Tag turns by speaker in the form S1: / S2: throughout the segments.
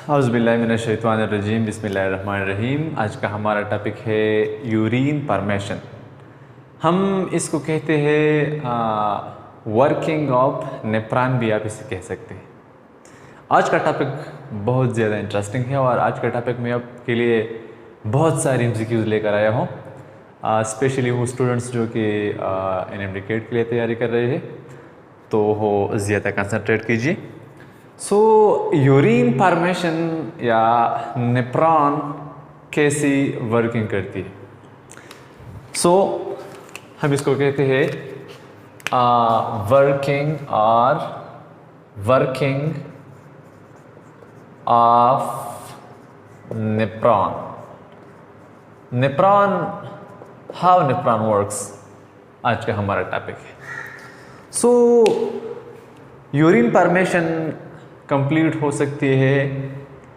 S1: औज़ुबिल्लाहिमिनश्शैतानिर्रजीम बिस्मिल्लाहिर्रहमानिर्रहीम। आज का हमारा टॉपिक है यूरिन परमेशन। हम इसको कहते हैं वर्किंग ऑफ नेफ्रॉन भी आप इसे कह सकते हैं। आज का टॉपिक बहुत ज़्यादा इंटरेस्टिंग है और आज का टॉपिक में आपके लिए बहुत सारी एमसीक्यूज़ लेकर आया हूँ, स्पेशली वो स्टूडेंट्स जो कि NMD-CAT के लिए तैयारी कर रहे हैं, तो वो ज़्यादा कंसंट्रेट कीजिए। यूरिन फॉर्मेशन या नेफ्रॉन कैसी वर्किंग करती है? हम इसको कहते हैं working of nephron. How nephron works आज का हमारा टॉपिक है। यूरिन फॉर्मेशन कंप्लीट हो सकती है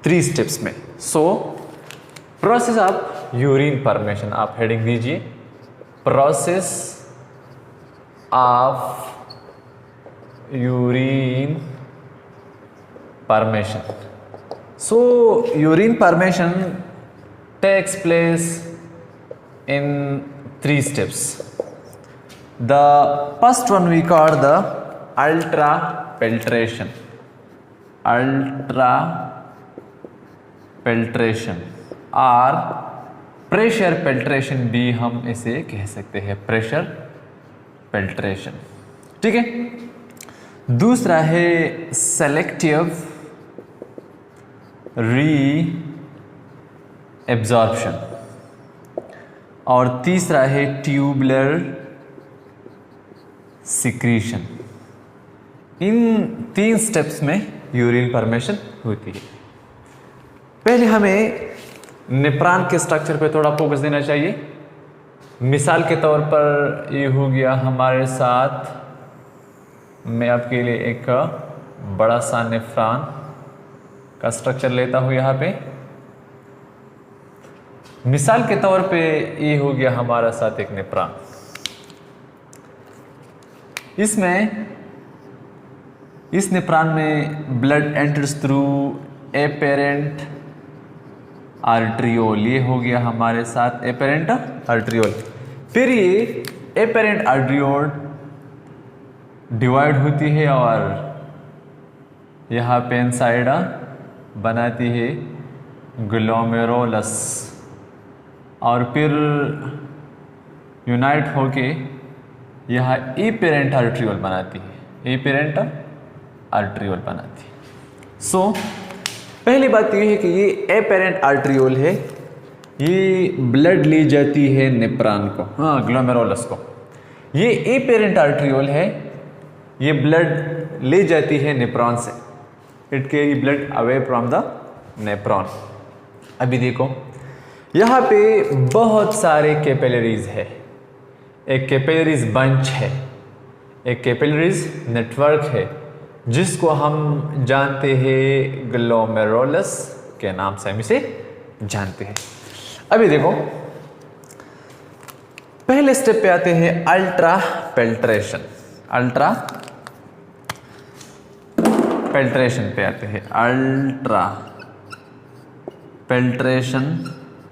S1: 3 स्टेप्स में। प्रोसेस ऑफ यूरिन फॉर्मेशन आप हेडिंग दीजिए, process of urine formation. Urine formation takes place in 3 steps. The first one we call the ultrafiltration और प्रेशर फिल्ट्रेशन भी हम इसे कह सकते हैं, प्रेशर फिल्ट्रेशन। ठीक है। दूसरा है सेलेक्टिव रीएब्जॉर्प्शन और तीसरा है ट्यूबुलर सिक्रीशन। इन 3 स्टेप्स में यूरिन फॉर्मेशन होती है। पहले हमें नेफ्रॉन के स्ट्रक्चर पे थोड़ा फोकस देना चाहिए। मिसाल के तौर पर ये हो गया हमारे साथ, मैं आपके लिए एक बड़ा सा नेफ्रॉन का स्ट्रक्चर लेता हूँ यहाँ पे। मिसाल के तौर पे ये हो गया हमारा साथ एक नेफ्रॉन। इस नेफ्रॉन में ब्लड एंटर्स थ्रू एपेरेंट आर्टरियोल। ये हो गया हमारे साथ एपेरेंट आर्टरियोल। फिर ये एपेरेंट आर्टरियोल डिवाइड होती है और यहाँ पेनसाइड बनाती है ग्लोमेरुलस और फिर यूनाइट होके यहाँ एपेरेंट आर्टरियोल बनाती है, एपेरेंट आर्टरियोल बनाती है। पहली बात यह है कि ये एपेरेंट आर्टरियोल है, ये ब्लड ले जाती है नेफ्रॉन को, ग्लोमेरुलस को। ये एपेरेंट आर्टरियोल है, ये ब्लड ले जाती है नेफ्रॉन से। It carry blood away from the nephron. अभी देखो यहाँ पे बहुत सारे कैपिलरीज है, एक कैपिलरीज बंच है, एक कैपिलरीज नेटवर्क है, जिसको हम जानते हैं ग्लोमेरुलस के नाम से हम इसे जानते हैं। अभी देखो पहले स्टेप पे आते हैं अल्ट्रा फिल्ट्रेशन पे आते हैं। अल्ट्रा फिल्ट्रेशन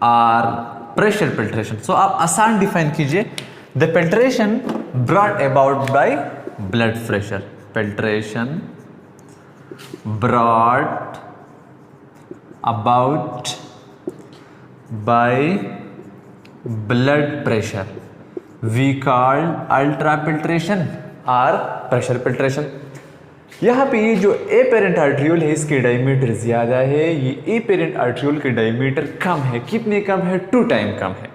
S1: और प्रेशर फिल्ट्रेशन। आप आसान डिफाइन कीजिए, the filtration brought about by blood pressure. Filtration brought about by blood pressure we call ultra filtration और प्रेशर फिल्ट्रेशन। यहाँ पे ये जो एपेरेंट आर्टरियोल है, इसके डायमीटर ज़्यादा है, ये एपेरेंट आर्टरियोल के डायमीटर कम है। कितने कम है? 2 टाइम कम है।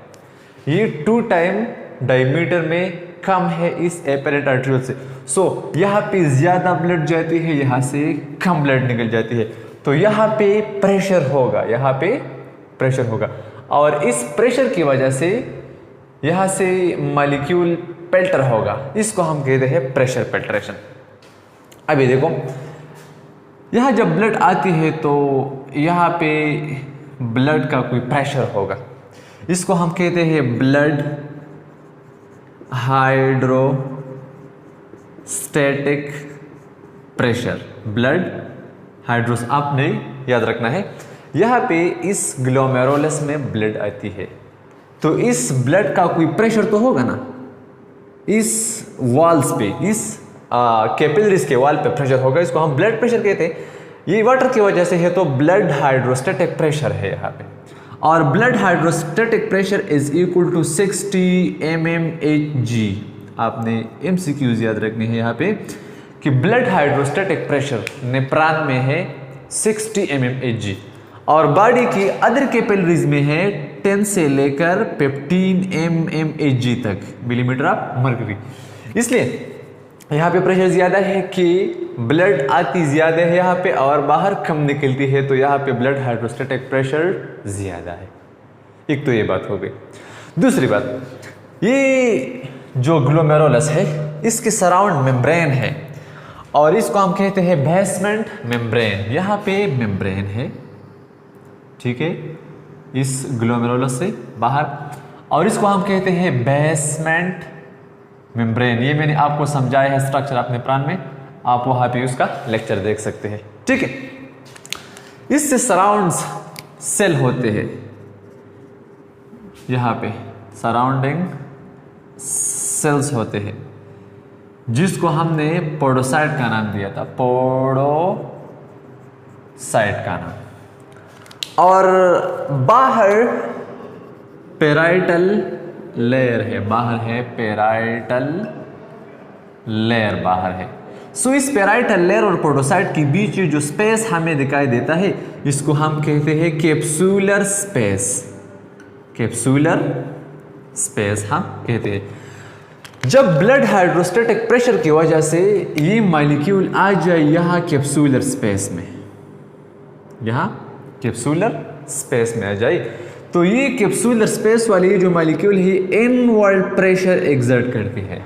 S1: ये 2 टाइम डायमीटर में कम है इस एपेरेंट आर्टरियोल से। यहाँ पे ज़्यादा ब्लड जाती है, यहाँ से कम ब्लड निकल जाती है, तो यहाँ पे प्रेशर होगा और इस प्रेशर की वजह से यहाँ से मॉलिक्यूल फिल्टर होगा। इसको हम कहते हैं प्रेशर फिल्ट्रेशन। अभी देखो यहाँ जब ब्लड आती है तो यहाँ पे ब्लड का कोई प्रेशर होगा, इसको हम कहते हैं ब्लड हाइड्रोस्टैटिक प्रेशर, ब्लड हाइड्रोस आपने याद रखना है। यहाँ पे इस ग्लोमेरुलस में ब्लड आती है, तो इस ब्लड का कोई प्रेशर तो होगा ना, इस वॉल्स पे, इस कैपिलरीज के वॉल पे प्रेशर होगा, इसको हम ब्लड प्रेशर कहते हैं। ये वाटर की वजह से है, तो ब्लड हाइड्रोस्टैटिक प्रेशर है यहाँ पे। और blood hydrostatic pressure is equal to 60 mmHg। आपने MCQs याद रखनी है यहाँ पे कि ब्लड हाइड्रोस्टैटिक प्रेशर नेप्रान में है 60 mmHg और बॉडी की अदर कैपिलरीज में है 10 से लेकर 15 mmHg तक, मिलीमीटर ऑफ मर्करी। इसलिए यहाँ पे प्रेशर ज्यादा है कि ब्लड आती ज्यादा है यहाँ पे और बाहर कम निकलती है, तो यहाँ पे ब्लड हाइड्रोस्टैटिक प्रेशर ज्यादा है। एक तो ये बात हो गई। दूसरी बात, ये जो ग्लोमेरुलस है इसके सराउंड मेम्ब्रेन है और इसको हम कहते हैं बेसमेंट मेम्ब्रेन। यहाँ पे मेम्ब्रेन है, ठीक है, इस ग्लोमेरुलस से बाहर, और इसको हम कहते हैं बेसमेंट मेम्ब्रेन। ये मैंने आपको समझाया है स्ट्रक्चर अपने प्राण में, आप वहां पे उसका लेक्चर देख सकते हैं, ठीक है। इससे सराउंड्स सेल होते हैं, यहां पे सराउंडिंग सेल्स होते हैं, जिसको हमने पोडोसाइट का नाम दिया था, पोडोसाइट का नाम। और बाहर पेराइटल लेयर है, बाहर है पेराइटल लेयर, बाहर है। सो इस पेराइटल लेयर और पोडोसाइट के बीच जो स्पेस हमें दिखाई देता है, इसको हम कहते हैं कैप्सूलर स्पेस। कैप्सूलर स्पेस हम कहते हैं। जब ब्लड हाइड्रोस्टैटिक प्रेशर की वजह से ये मॉलिक्यूल आ जाए यहाँ कैप्सूलर स्पेस में, यहाँ कैप्सूलर स्पेस में आ जाए, तो ये कैप्सूलर स्पेस वाली जो मॉलिक्यूल है इनवर्ड प्रेशर एक्सर्ट करती है,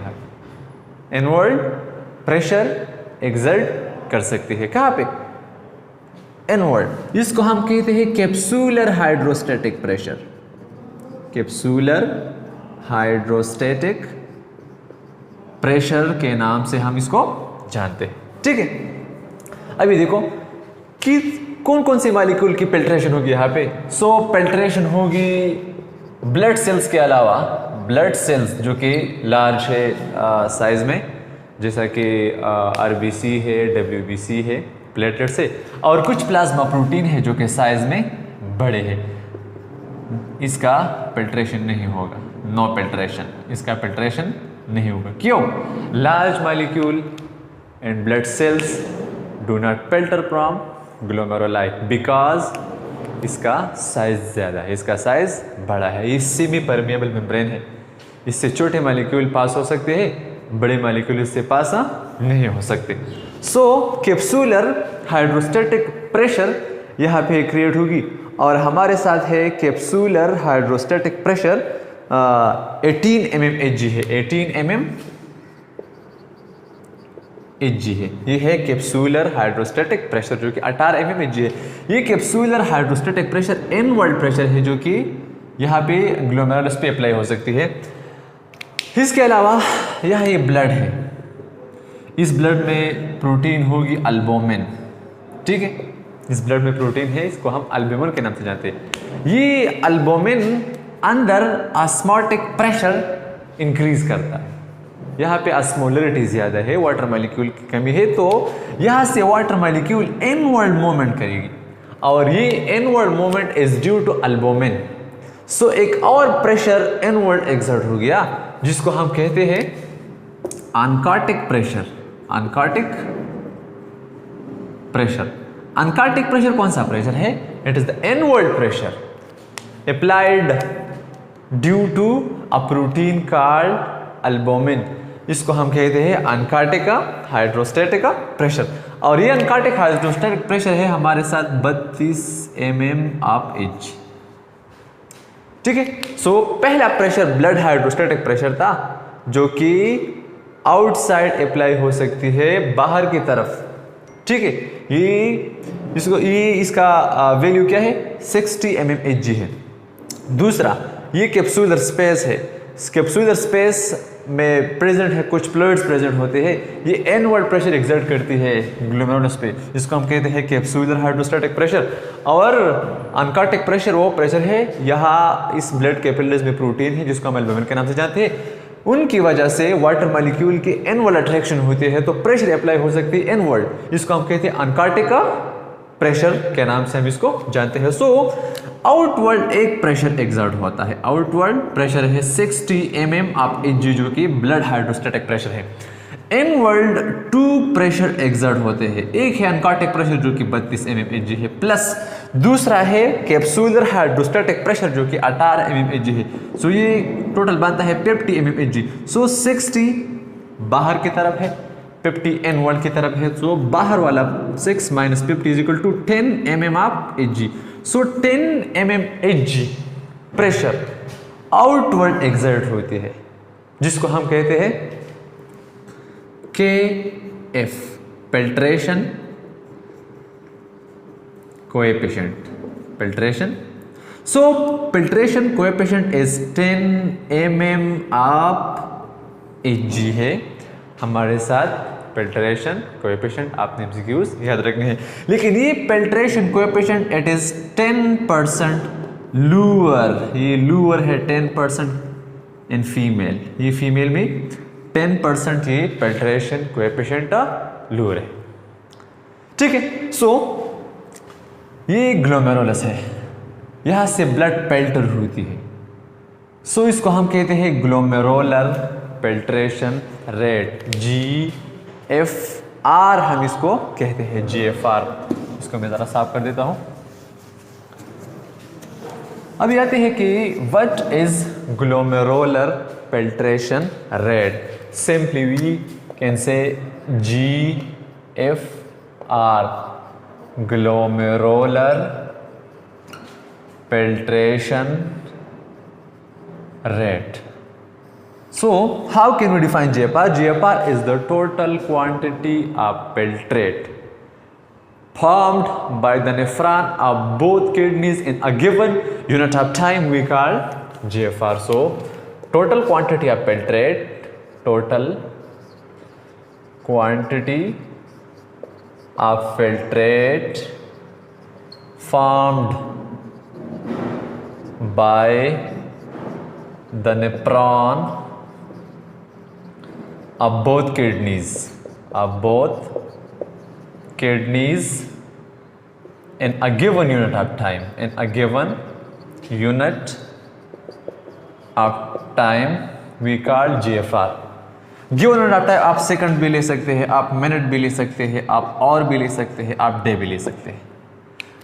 S1: इनवर्ड प्रेशर एक्सर्ट कर सकती है। कहाँ पे? इनवर्ड। इसको हम कहते हैं capsular hydrostatic pressure, capsular hydrostatic pressure के नाम से हम इसको जानते हैं, ठीक है। अभी देखो कि कौन कौन सी मॉलिक्यूल की फिल्ट्रेशन होगी यहाँ पे। सो फिल्ट्रेशन होगी ब्लड सेल्स के अलावा, ब्लड सेल्स जो कि लार्ज है साइज में, जैसा कि RBC है, WBC है, प्लेटलेट्स है, और कुछ प्लाज्मा प्रोटीन है जो कि साइज में बड़े हैं। इसका फिल्ट्रेशन नहीं होगा, नो फिल्ट्रेशन, इसका फिल्ट्रेशन नहीं होगा। क्यों? Large molecule and blood cells do not filter from glomeruli because इसका साइज ज़्यादा है, इसका साइज बड़ा है। ये सेमी परमिएबल मेम्ब्रेन है, इससे छोटे मॉलिक्यूल पास हो सकते हैं, बड़े मॉलिक्यूल इससे पास नहीं हो सकते। सो कैप्सूलर हाइड्रोस्टैटिक प्रेशर यहाँ पे क्रिएट होगी और हमारे साथ है कैप्सूलर हाइड्रोस्टैटिक प्रेशर 18 mmHg है, 18 mmHg है। ये है कैप्सूलर हाइड्रोस्टैटिक प्रेशर जो कि 18 mmHg है। ये capsular hydrostatic pressure inward pressure है जो कि यहाँ पे ग्लोमेरुलस पे अप्लाई हो सकती है। इसके अलावा यहाँ ये ब्लड है, इस ब्लड में प्रोटीन होगी अल्बुमिन, ठीक है। इस ब्लड में प्रोटीन है, इसको हम अल्बुमिन के नाम से जानते हैं। ये अल्बुमिन अंदर ऑस्मोटिक प्रेशर इंक्रीज करता है। यहाँ पे ऑस्मोलरिटी ज्यादा है, वाटर मॉलिक्यूल की कमी है, तो यहाँ से वाटर मॉलिक्यूल इनवर्ड मूवमेंट करेगी और ये inward movement is due to albumin. So एक और प्रेशर इनवर्ड एक्सर्ट हो गया जिसको हम कहते हैं oncotic pressure. Oncotic pressure, oncotic pressure कौन सा प्रेशर है? It is the inward pressure applied due to a protein called albumin. इसको हम कहते हैं अनकार्टिक हाइड्रोस्टैटिक प्रेशर। और ये अनकार्टिक हाइड्रोस्टैटिक प्रेशर है हमारे साथ 32 mmHg, ठीक है। सो पहला प्रेशर ब्लड हाइड्रोस्टैटिक प्रेशर था जो कि आउटसाइड अप्लाई हो सकती है, बाहर की तरफ, ठीक है। इसका वैल्यू क्या है? 60 mmHg है। दूसरा ये कैप्सूलर स्पेस है। कैप्सूलर स्पेस में प्रेजेंट है, कुछ फ्लूइड्स प्रेजेंट होते हैं, ये इनवर्ड प्रेशर एक्सर्ट करती है ग्लोमेरुलस पे, जिसको हम कहते हैं कैप्सुलर हाइड्रोस्टैटिक प्रेशर। और अनकार्टिक प्रेशर वो प्रेशर है, यहाँ इस ब्लड कैपिलरीज में प्रोटीन है जिसको हम एल्बुमिन के नाम से जानते हैं, उनकी वजह से वाटर मॉलिक्यूल की इनवर्ड अट्रैक्शन होती है, तो प्रेशर अप्लाई हो सकती है इनवर्ड, जिसको हम कहते हैं अनकार्टिक प्रेशर के नाम से हम इसको जानते हैं। सो आउटवर्ड एक प्रेशर एक्सर्ट होता है, आउटवर्ड प्रेशर है 60 mm ऑफ Hg जो कि ब्लड हाइड्रोस्टैटिक प्रेशर है। इनवर्ड 2 प्रेशर एक्सर्ट होते हैं, एक है अनकार्टिक प्रेशर जो कि 32 mm Hg है, प्लस दूसरा है कैप्सुलर हाइड्रोस्टैटिक प्रेशर जो कि 18 mm Hg है। सो ये टोटल बनता है 50 mm Hg। सो 60 बाहर की तरफ है, 50 इनवर्ड की तरफ है, तो बाहर वाला 6 - 50 is equal to 10 mm of Hg। So 10 mm Hg pressure outward exert होती है, जिसको हम कहते हैं KF filtration coefficient. Filtration, so filtration coefficient is 10 mm of Hg है हमारे साथ। फिल्ट्रेशन कोएफिशिएंट आपने एमसीक्यूज याद रखने हैं, लेकिन ये filtration coefficient it is 10% lower, ये लोअर है 10% इन फीमेल, ये फीमेल में 10% ये फिल्ट्रेशन कोएफिशिएंट लोअर है, ठीक है। सो ये ग्लोमेरुलस है, यहां से ब्लड फिल्टर होती है, सो इसको हम कहते हैं ग्लोमेरुलर फिल्ट्रेशन रेट, GFR हम इसको कहते हैं, GFR। इसको मैं जरा साफ कर देता हूं। अभी आते हैं कि what is glomerular filtration rate. Simply we can say GFR, glomerular filtration rate. So how can we define GFR? GFR is the total quantity of filtrate formed by the nephron of both kidneys in a given unit of time we call GFR. So total quantity of filtrate, total quantity of filtrate formed by the nephron of both kidneys, in a given unit of time, in a given unit of time we call GFR. Given unit of time आप second भी ले सकते हैं, आप minute भी ले सकते हैं, आप और भी ले सकते हैं, आप डे भी ले सकते हैं।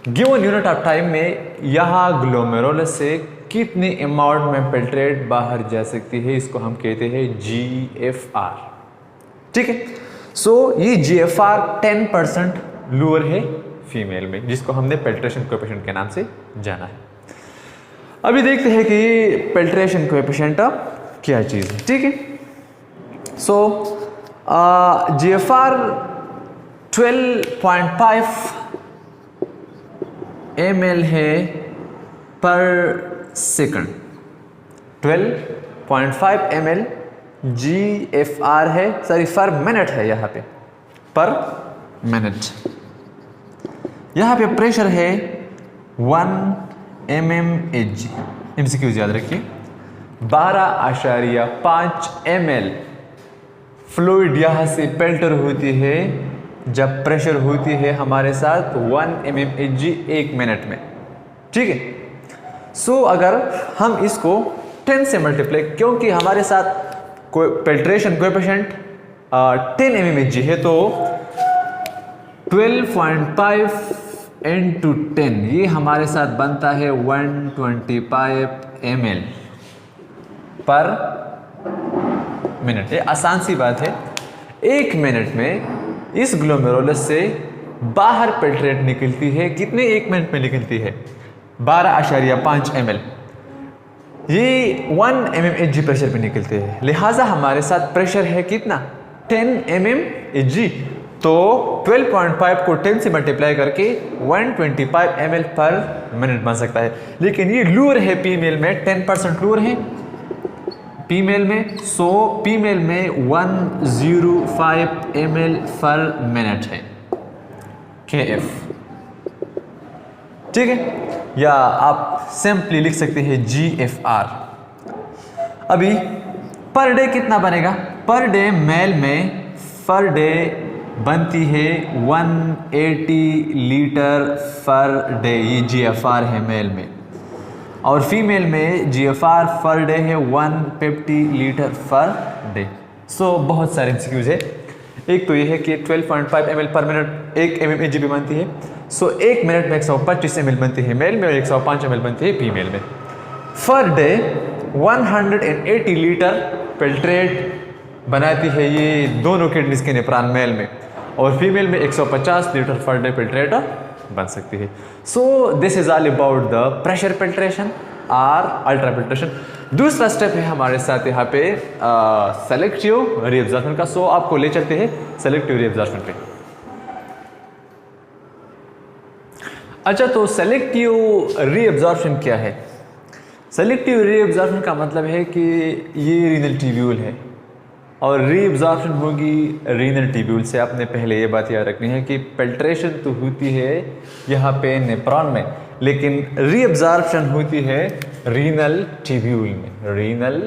S1: गिवन यूनिट ऑफ टाइम में यहाँ ग्लोमेरुलस से कितनी अमाउंट में फिल्ट्रेट बाहर जा सकती है, इसको हम कहते हैं GFR, ठीक है। सो ये GFR 10% लोअर है फीमेल में, जिसको हमने फिल्ट्रेशन कोएफिशिएंट के नाम से जाना है। अभी देखते हैं कि ये फिल्ट्रेशन कोएफिशिएंट क्या चीज़ है, ठीक है। सो GFR 12.5 ml है पर सेकंड, 12.5 ml GFR है, सॉरी पर मिनट है, यहाँ पे पर मिनट। यहाँ पे प्रेशर है 1 mmHg। एमसीक्यूज याद रखिए, 12.5 ml फ्लूइड यहाँ से फिल्टर होती है जब प्रेशर होती है हमारे साथ 1 mmHg 1 मिनट में, ठीक है। सो अगर हम इसको 10 से मल्टीप्लाई, क्योंकि हमारे साथ फिल्ट्रेशन कोएफिशिएंट 10 mmHg है, तो 12.5 into 10 ये हमारे साथ बनता है 125 ml पर मिनट। ये आसान सी बात है, 1 मिनट में इस ग्लोमेरुलस से बाहर फिल्ट्रेट निकलती है, कितने 1 मिनट में निकलती है 12.5 ml। ये 1 mmHg प्रेशर पे निकलते हैं, लिहाजा हमारे साथ प्रेशर है कितना 10 mmHg, तो 12.5 को 10 से मल्टीप्लाई करके 125 ml पर मिनट बन सकता है। लेकिन ये लोअर है फीमेल में, 10% लोअर है, फीमेल में, सो फीमेल में 105 ml/मिनट है KF, ठीक है, या आप सिंपली लिख सकते हैं GFR। अभी पर डे कितना बनेगा? पर डे मेल में पर डे बनती है 180 लीटर पर डे, ये GFR है मेल में, और फीमेल में GFR पर डे है 150 लीटर पर डे। सो बहुत सारे MCQs है। एक तो ये है कि 12.5 ml पर मिनट 1 mmHg बनती है। सो 1 मिनट में 125 ml बनती है मेल में और 105 ml बनती है फीमेल में। पर डे 180 लीटर पेल्ट्रेट बनाती है ये दोनों किडनीज के नेफ्रॉन मेल में, और फीमेल में 150 लीटर पर डे पेल्ट्रेट बन सकती है। So this is all about the pressure filtration और अल्ट्रा फिल्ट्रेशन। दूसरा स्टेप है हमारे साथ यहाँ पे सेलेक्टिव रीअब्जॉर्प्शन का। सो आपको ले चलते हैं सेलेक्टिव रीअब्जॉर्प्शन पे। अच्छा, तो सेलेक्टिव रीअब्जॉर्प्शन क्या है? सेलेक्टिव रीअब्जॉर्प्शन का मतलब है कि ये रीनल ट्यूब्यूल है और रीअब्जॉर्प्शन होगी रीनल ट्यूब्यूल से। आपने पहले ये बात याद रखनी है कि फिल्ट्रेशन तो होती है यहाँ पे नेफ्रॉन में, लेकिन रीअब्जॉर्प्शन होती है रीनल ट्यूब्यूल में, रीनल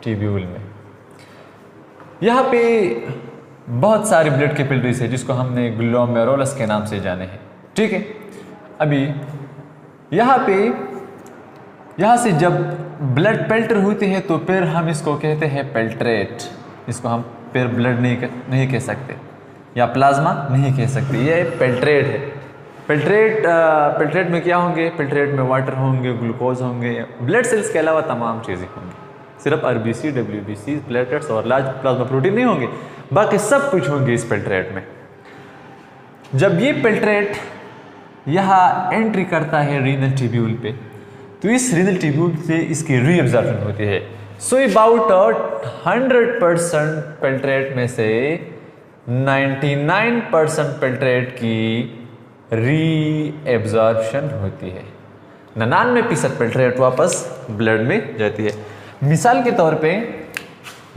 S1: ट्यूब्यूल में। यहाँ पे बहुत सारे ब्लड कैपिलरीज है जिसको हमने ग्लोमेरुलस के नाम से जाने हैं, ठीक है। अभी यहाँ से जब ब्लड पेल्टर होती है तो फिर हम इसको कहते हैं पेल्ट्रेट। इसको हम फिर ब्लड नहीं कह सकते या प्लाज्मा नहीं कह सकते, ये पेल्ट्रेट है। पेल्ट्रेट में क्या होंगे? पेल्ट्रेट में वाटर होंगे, ग्लूकोज होंगे, ब्लड सेल्स के अलावा तमाम चीज़ें होंगी। सिर्फ RBC, WBC, प्लेटलेट्स और लार्ज प्लाज्मा प्रोटीन नहीं होंगे, बाकी सब कुछ होंगे इस पेल्ट्रेट में। जब ये पेल्ट्रेट यहाँ एंट्री करता है रीनल ट्यूब्यूल पे, तो इस रीनल ट्यूब्यूल से इसकी रीअब्जॉर्प्शन होती है। सो अबाउट 100% पेल्ट्रेट में से 99% पेल्ट्रेट की रीअब्जॉर्प्शन होती है, 99% पेल्ट्रेट वापस ब्लड में जाती है। मिसाल के तौर पे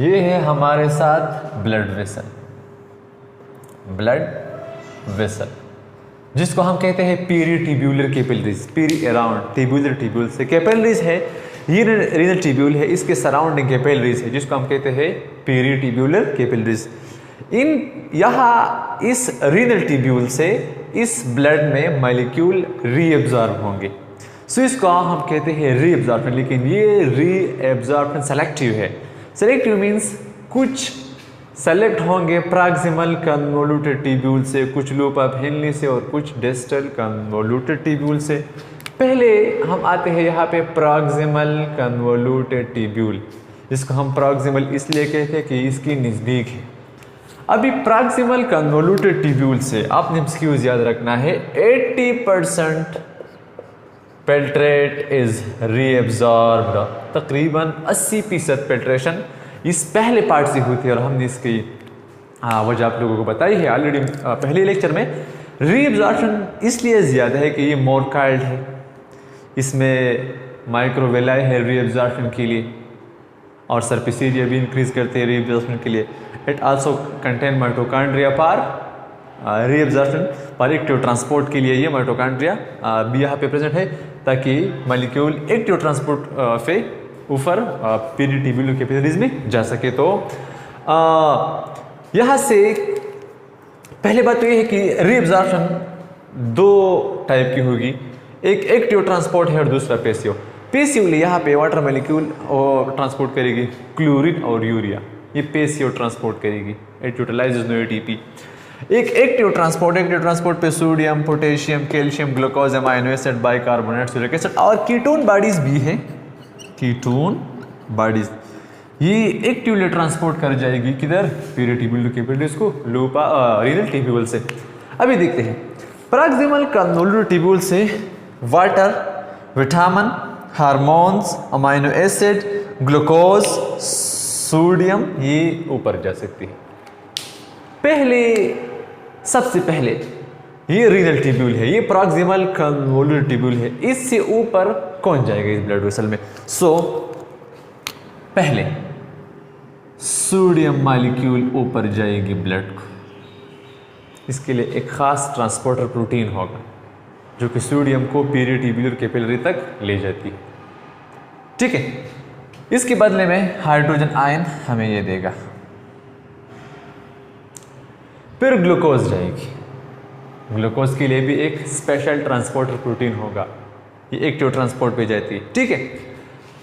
S1: ये है हमारे साथ ब्लड वेसल जिसको हम कहते हैं peritubular capillaries. Peri around, tubular tubule से कैपिलरीज है, ये रीनल ट्यूब्यूल है, इसके सराउंडिंग कैपिलरीज है जिसको हम कहते हैं पेरीट्यूब्यूलर कैपिलरीज। यहाँ इस रीनल ट्यूब्यूल से इस ब्लड में मॉलिक्यूल रीअब्जॉर्ब होंगे। सो इसको हम कहते हैं रीअब्जॉर्प्शन, लेकिन ये रीअब्जॉर्प्शन सेलेक्टिव है। सेलेक्टिव मीन्स कुछ सेलेक्ट होंगे प्रॉक्सिमल कन्वोल्यूटेड ट्यूब्यूल से, कुछ लूप ऑफ हेनली से और कुछ डिस्टल कन्वोल्यूटेड ट्यूब्यूल से। पहले हम आते हैं यहाँ पे प्रॉक्सिमल कन्वोल्यूटेड ट्यूब्यूल। इसको हम प्रॉक्सिमल इसलिए कहते हैं कि इसकी नज़दीक है। अभी प्रॉक्सिमल कन्वोल्यूटेड ट्यूब्यूल से आपने MCQs याद रखना है 80% पेल्ट्रेट इज रीअब्जॉर्ब्ड। तकरीबन 80% पेल्ट्रेशन इस पहले पार्ट से हुई थी और हमने इसकी वजह आप लोगों को बताई है ऑलरेडी पहले लेक्चर में। रीअब्जॉर्प्शन इसलिए ज़्यादा है कि ये मोरकाइल्ड है, इसमें माइक्रोवेलाई है रीअब्जॉर्प्शन के लिए, और सरफेस एरिया भी इंक्रीज करते हैं रीअब्जॉर्प्शन के लिए। It also contain mitochondria for reabsorption, for active transport के लिए ये माइटोकॉन्ड्रिया भी यहाँ पे प्रेजेंट है, ताकि मॉलिक्यूल एक्टिव ट्रांसपोर्ट पे ऊपर पेरीट्यूब्यूलर कैपिलरीज में जा सके। तो यहाँ से पहले बात तो ये है कि रीअब्जॉर्प्शन दो टाइप की होगी, एक एक्टिव ट्रांसपोर्ट है और दूसरा पैसिव। पैसिवली यहाँ पे वाटर मॉलिक्यूल ट्रांसपोर्ट करेगी क्लोरीन और यूरिया, ये पैसिव ट्रांसपोर्ट करेगी, इट यूटिलाइजेस नो ATP। एक एक्टिव ट्रांसपोर्ट पे sodium, potassium, calcium, glucose, amino acid, bicarbonate, citric acid और कीटोन बॉडीज भी है। कीटोन बॉडीज ये एक्टिवली ट्रांसपोर्ट कर जाएगी किधर? पेरीट्यूब्यूलर कैपिलरीज को रीनल ट्यूब्यूल से। अभी देखते हैं प्रॉक्सिमल कन्वोल्यूटेड ट्यूब्यूल से water, vitamin, hormones, amino acid, glucose, sodium ये ऊपर जा सकती है। सबसे पहले ये रीनल ट्यूब्यूल है, ये प्रॉक्सिमल कन्वोल्यूटेड ट्यूब्यूल है। इससे ऊपर कौन जाएगा इस ब्लड वेसल में? सो पहले सोडियम मॉलिक्यूल ऊपर जाएगी ब्लड को, इसके लिए एक खास ट्रांसपोर्टर प्रोटीन होगा जो कि सोडियम को पेरिट्यूबुलर कैपिलरी तक ले जाती है। ठीक है, इसके बदले में हाइड्रोजन आयन हमें ये देगा। फिर ग्लूकोज जाएगी, ग्लूकोज के लिए भी एक स्पेशल ट्रांसपोर्टर प्रोटीन होगा, ये एक्टिव ट्रांसपोर्ट पे जाती है। ठीक है,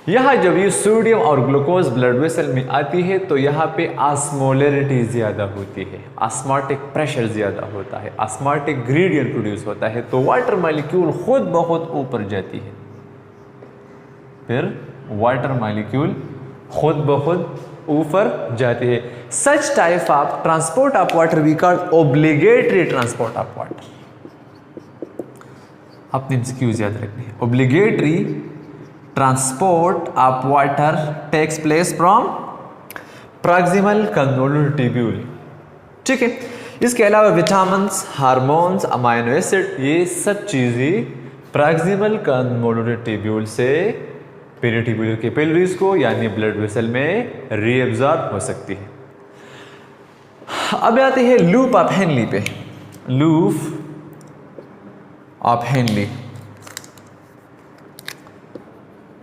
S1: यहाँ जब ये सोडियम और ग्लूकोज ब्लड वेसल में आती है तो यहाँ पे ऑस्मोलैरिटी ज़्यादा होती है, ऑस्मोटिक प्रेशर ज़्यादा होता है, ऑस्मोटिक ग्रेडियंट प्रोड्यूस होता है, तो वाटर मॉलिक्यूल खुद ब खुद ऊपर जाती है। फिर वाटर मॉलिक्यूल खुद ब खुद ऊपर जाती है। Such type of transport of water we call obligatory transport of water. अपने एमसीक्यूज याद रखने हैं। Obligatory transport of water takes place from proximal convoluted tubule. ठीक है, इसके अलावा विटामिन्स, हार्मोन्स, अमाइनो एसिड, ये सब चीज़ें प्रॉक्सिमल कन्वोल्यूटेड ट्यूब्यूल से पेरिट्यूबुलर कैपिलरीज को यानी ब्लड वेसल में रीअब्जॉर्ब हो सकती है। अब आते हैं लूप ऑफ हेनली पे। Loop of Henley,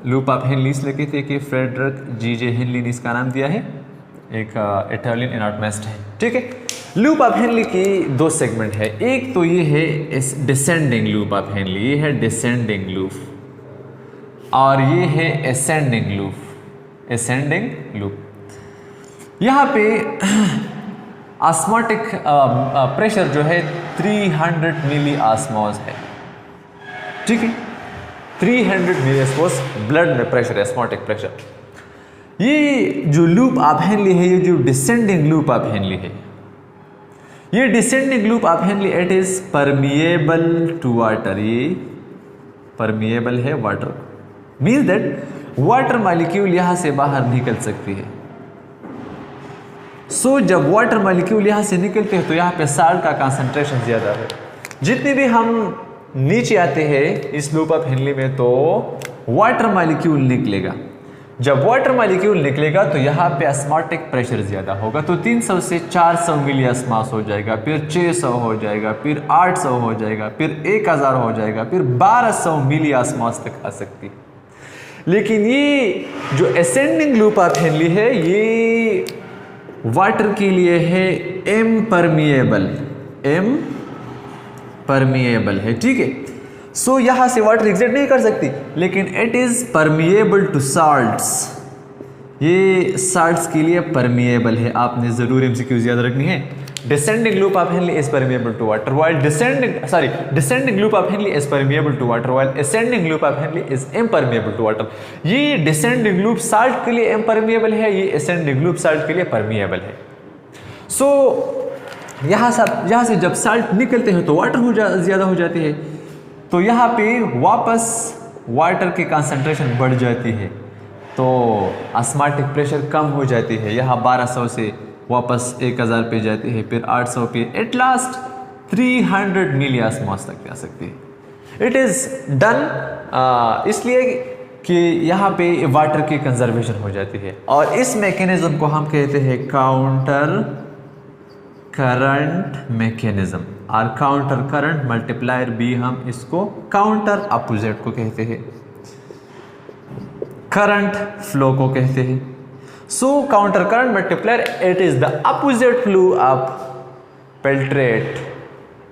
S1: loop of Henley इसलिए कहते हैं कि फ्रेडरिक जी.जे. हेनली ने इसका नाम दिया है, एक इटालियन एनाटॉमिस्ट है। ठीक है, लूप ऑफ हेनली की दो सेगमेंट है, एक तो ये है डिसेंडिंग लूप ऑफ हेनली, ये है डिसेंडिंग लूप, और ये है असेंडिंग लूप। असेंडिंग लूप यहाँ पे ऑस्मोटिक प्रेशर जो है 300 मिली ऑस्मोस है। ठीक है, 300 मिली ऑस्मोस ब्लड में प्रेशर है, ऑस्मोटिक प्रेशर। ये जो लूप ऑफ हेनली है, ये जो डिसेंडिंग लूप ऑफ हेनली है, ये descending loop of Henle it is permeable to water. ये परमिएबल है water, means that water molecule यहां से बाहर निकल सकती है। सो जब वाटर मॉलिक्यूल यहां से निकलते हैं तो यहाँ पे साल्ट का कंसंट्रेशन ज्यादा है। जितने भी हम नीचे आते हैं इस लूप ऑफ हेनली में तो वाटर मॉलिक्यूल निकलेगा। जब वाटर मॉलिक्यूल निकलेगा तो यहाँ पे ऑस्मोटिक प्रेशर ज्यादा होगा, तो 300 से 400 मिली ऑस्मोस हो जाएगा, फिर 600 हो जाएगा, फिर 800 हो जाएगा, फिर 1000 हो जाएगा, फिर 1200 मिली ऑस्मोस तक आ सकती है। लेकिन ये जो असेंडिंग लूप ऑफ हेनली है ये वाटर के लिए है इम्परमिएबल, इम्परमिएबल है। ठीक है, सो यहां से वाटर एग्जिट नहीं कर सकती, लेकिन it is permeable to salts. ये साल्ट्स के लिए परमिएबल है, आपने जरूर एमसीक्यूज याद रखनी है। Descending loop of Henle is permeable to water while descending loop of Henle is permeable to water while ascending loop of Henle is impermeable to water. ये डिसेंडिंग लूप साल्ट के लिए impermeable है, ये ascending loop salt के लिए permeable है। सो यहाँ से जब साल्ट निकलते हैं तो वाटर ज़्यादा हो जाती है, तो यहाँ पे वापस वाटर की कंसंट्रेशन बढ़ जाती है, तो ऑस्मोटिक प्रेशर कम हो जाती है। यहाँ 1200 से वापस 1000 पे जाती है, फिर 800 पे, एट लास्ट 300 मिली ऑस्मोस तक जा सकती है। इट इज़ डन इसलिए कि यहाँ पे वाटर की कंजर्वेशन हो जाती है, और इस मैकेनिज्म को हम कहते हैं काउंटर करंट मैकेनिज्म, और काउंटर करंट मल्टीप्लायर भी हम इसको काउंटर अपोजिट को कहते हैं, करंट फ्लो को कहते हैं। So counter current multiplier it is the opposite flow of filtrate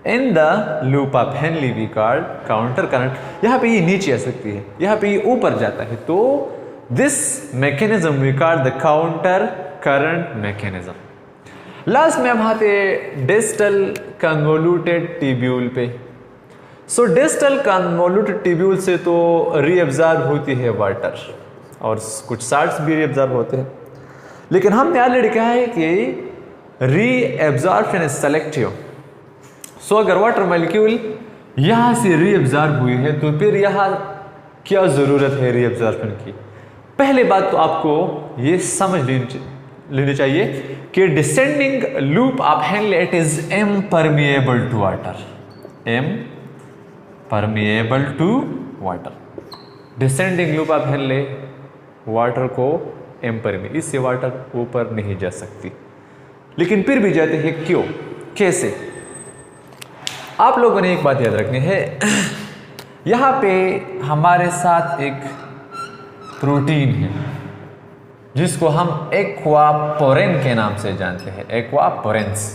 S1: in the loop of Henle we called counter current. यहाँ पे ये नीचे आ सकती है, यहाँ पे ये ऊपर जाता है, तो this mechanism we called the counter current mechanism. Last में हम आते डिस्टल कन्वोल्यूटेड ट्यूब्यूल पे। सो डिस्टल कन्वोल्यूटेड ट्यूब्यूल से तो रीअब्जॉर्ब होती है वाटर, और कुछ साल्ट्स भी रीअब्जॉर्ब होते हैं, लेकिन हमने ऑलरेडी कहा है कि रीअब्जॉर्प्शन इज सेलेक्टिव। सो अगर वाटर मॉलिक्यूल यहाँ से रीअब्जॉर्ब हुई है तो फिर यहाँ क्या ज़रूरत है रीअब्जॉर्प्शन की। पहले बात तो आपको ये समझ लेनी चाहिए कि descending loop of Henle it is impermeable to water, impermeable to water. Descending loop of Henle water को एम्पर में, इससे वाटर ऊपर नहीं जा सकती। लेकिन फिर भी जाते हैं, क्यों, कैसे? आप लोगों ने एक बात याद रखनी है, यहाँ पे हमारे साथ एक प्रोटीन है जिसको हम एक्वापोरेन के नाम से जानते हैं, एक्वापोरेंस।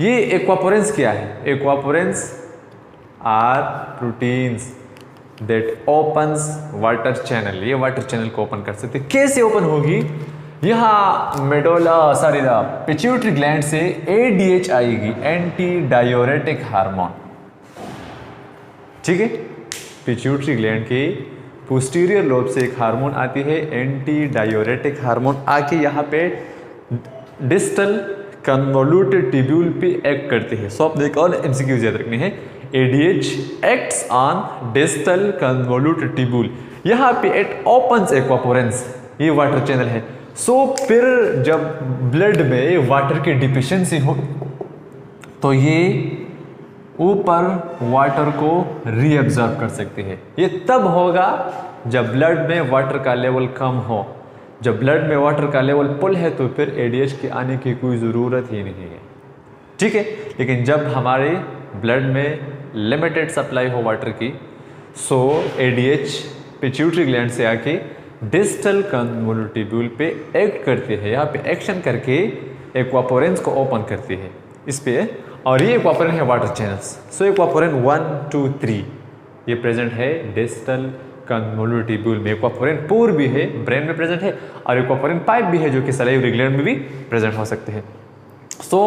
S1: ये एक्वापोरेंस क्या है? Aquaporins are proteins that opens water channel. ये वाटर चैनल को ओपन कर सकते। कैसे ओपन होगी? यहाँ मेडोला पिट्यूटरी ग्लैंड से ADH आएगी, एंटी डायोरेटिक हार्मोन। ठीक है, पिट्यूटरी ग्लैंड के पोस्टीरियर लोब से एक हार्मोन आती है, एंटी डायोरेटिक हार्मोन, आके यहाँ पे डिस्टल कन्वोल्यूटेड ट्यूब्यूल पे एक्ट करती है। सो आपने एक और MCQ याद रखनी है, ADH acts on distal convoluted tubule. यहाँ पे इट ओपन्स एक्वापोरेंस, ये वाटर चैनल है। सो फिर जब ब्लड में वाटर की डिफिशियंसी हो तो ये ऊपर वाटर को रीअब्जॉर्ब कर सकती है। ये तब होगा जब ब्लड में वाटर का लेवल कम हो। जब ब्लड में वाटर का लेवल फुल है तो फिर ADH के आने की कोई ज़रूरत ही नहीं है। ठीक है, लेकिन जब हमारे ब्लड में लिमिटेड सप्लाई हो वाटर की, सो ADH पिट्यूटरी ग्लैंड से आके डिस्टल कन्वोल्यूटेड ट्यूब्यूल पे एक्ट करती है। यहाँ पे एक्शन करके एक्वापोरेंस को ओपन करती है इस पे, और ये एक्वापोरेन है वाटर चैनल्स। सो एक्वापोरेन 1, 2, 3 ये प्रेजेंट है डिस्टल कन्वोल्यूटेड ट्यूब्यूल में। एक्वापोरेन 4 भी है, ब्रेन में प्रेजेंट है, और एक्वापोरेन 5 भी है जो कि सलाइवरी ग्लैंड में भी प्रेजेंट हो सकते हैं। सो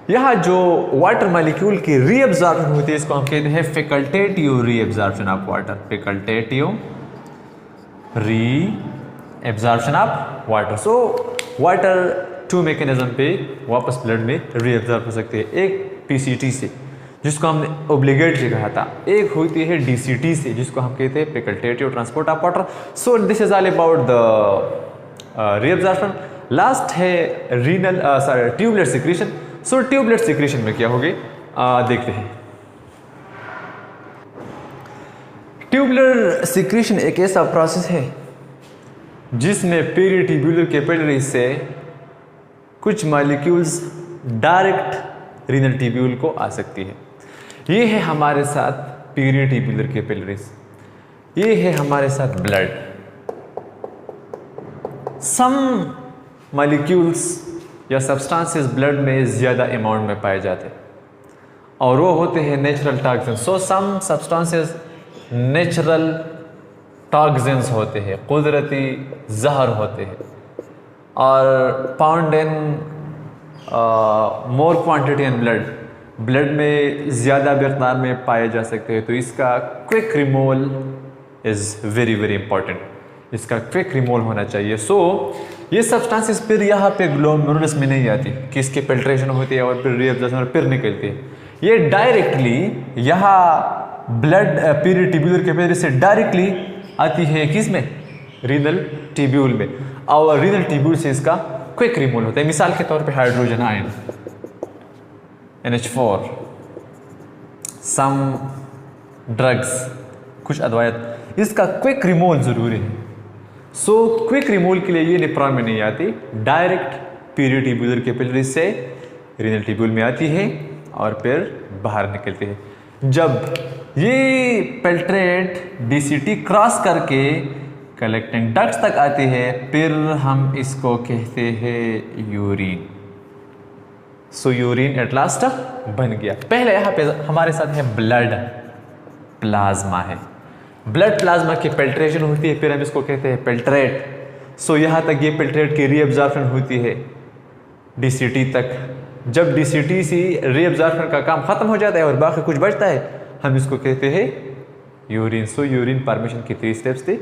S1: यहाँ जो वाटर मॉलिक्यूल की रीअब्जॉर्प्शन होती है, इसको हम कहते हैं facultative reabsorption of water. Facultative reabsorption of water. So water 2 mechanism पे वापस ब्लड में रीअब्जॉर्ब हो सकते हैं। एक PCT से, जिसको हमने ओब्लिगेटरी कहा था, एक होती है DCT से, जिसको हम कहते हैं facultative transport of water. So this is all about the reabsorption. Last है रीनल ट्यूबुलर सिक्रीशन। सो ट्यूबुलर सिक्रीशन में क्या होगी देखते हैं। ट्यूबुलर सिक्रीशन एक ऐसा प्रोसेस है जिसमें पेरिट्यूबुलर कैपिलरी से कुछ मॉलिक्यूल्स डायरेक्ट रीनल ट्यूब्यूल को आ सकती है। ये है हमारे साथ पेरिट्यूबुलर कैपिलरीज, ये है हमारे साथ ब्लड। सम मॉलिक्यूल्स या सब्सटेंसेस ब्लड में ज़्यादा अमाउंट में पाए जाते हैं और वो होते हैं नेचुरल टॉक्सिन्स। सो सम सब्सटेंसेस नेचुरल टॉक्सिन्स होते हैं, कुदरती जहर होते हैं, और found in more quantity in blood में ज़्यादा मिक़दार में पाए जा सकते हैं। तो इसका quick removal is very very important, इसका क्विक रिमूवल होना चाहिए। सो ये सब्सटेंसेस फिर यहाँ पे ग्लोमेरुलस में नहीं आती कि इसकी फिल्ट्रेशन होती है और फिर रीअब्जॉर्प्शन और फिर निकलती है। ये डायरेक्टली यहाँ ब्लड पेरिट्यूबुलर कैपिलरी से डायरेक्टली आती है किस में? रीनल ट्यूब्यूल में, और रीनल ट्यूब्यूल से इसका क्विक रिमूवल होता है। मिसाल के तौर पे हाइड्रोजन आयन NH4, सम ड्रग्स, कुछ अदवायत, इसका क्विक रिमूवल ज़रूरी है। सो क्विक रिमूवल के लिए ये नेफ्रॉन में नहीं आती, डायरेक्ट पेरिट्यूबुलर कैपिलरी से रीनल ट्यूब्यूल में आती है और फिर बाहर निकलती है। जब ये पेल्ट्रेट DCT क्रॉस करके कलेक्टिंग डक्ट्स तक आती है, फिर हम इसको कहते हैं urine. So urine at last बन गया। पहले यहाँ पे हमारे साथ है ब्लड प्लाज्मा है, ब्लड प्लाज्मा की पेल्ट्रेशन होती है, फिर हम इसको कहते हैं पेल्ट्रेट। सो यहाँ तक ये पेल्ट्रेट की रीअब्जॉर्प्शन होती है DCT तक। जब DCT से रीअब्जॉर्प्शन का काम खत्म हो जाता है और बाकी कुछ बचता है, हम इसको कहते हैं यूरिन। सो यूरिन फॉर्मेशन की 3 स्टेप्स थे,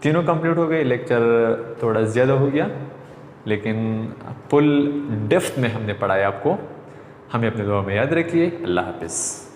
S1: तीनों कंप्लीट हो गए। लेक्चर थोड़ा ज़्यादा हो गया, लेकिन फुल डेप्थ में हमने पढ़ाया आपको। हमें अपने दुआ में याद रखिए। अल्लाह हाफिज़।